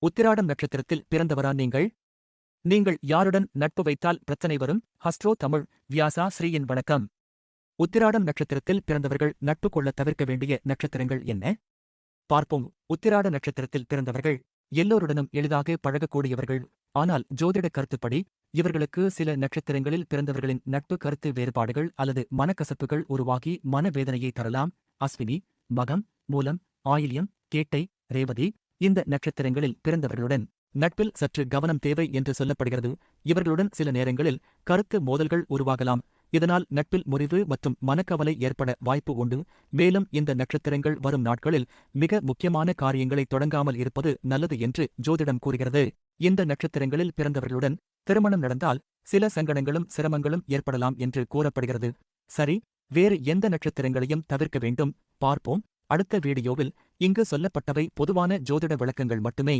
உத்திராடம் நட்சத்திரத்தில் பிறந்தவரா நீங்கள்? நீங்கள் யாருடன் நட்பு வைத்தால் பிரச்சனை வரும்? ஹஸ்ட்ரோ தமிழ் வியாசா ஸ்ரீயின் வணக்கம். உத்திராடம் நட்சத்திரத்தில் பிறந்தவர்கள் நட்பு கொள்ள தவிர்க்க வேண்டிய நட்சத்திரங்கள் என்ன? பார்ப்போம். உத்திராட நட்சத்திரத்தில் பிறந்தவர்கள் எல்லோருடனும் எளிதாக பழகக்கூடியவர்கள். ஆனால் ஜோதிட கருத்துப்படி இவர்களுக்கு சில நட்சத்திரங்களில் பிறந்தவர்களின் நட்பு கருத்து வேறுபாடுகள் அல்லது மனக்கசப்புகள் உருவாகி மனவேதனையை தரலாம். அஸ்வினி, மகம், மூலம், ஆயில்யம், கேட்டை, ரேவதி இந்த நட்சத்திரங்களில் பிறந்தவர்களுடன் நட்பில் சற்று கவனம் தேவை என்று சொல்லப்படுகிறது. இவர்களுடன் சில நேரங்களில் கருத்து மோதல்கள் உருவாகலாம். இதனால் நட்பில் முறிவு மற்றும் மனக்கவலை ஏற்பட வாய்ப்பு உண்டு. மேலும் இந்த நட்சத்திரங்கள் வரும் நாட்களில் மிக முக்கியமான காரியங்களை தொடங்காமல் இருப்பது நல்லது என்று ஜோதிடம் கூறுகிறது. இந்த நட்சத்திரங்களில் பிறந்தவர்களுடன் திருமணம் நடந்தால் சில சங்கடங்களும் சிரமங்களும் ஏற்படலாம் என்று கூறப்படுகிறது. சரி, வேறு எந்த நட்சத்திரங்களையும் தவிர்க்க வேண்டும் பார்ப்போம் அடுத்த வீடியோவில். இங்கு சொல்லப்பட்டவை பொதுவான ஜோதிட விளக்கங்கள் மட்டுமே.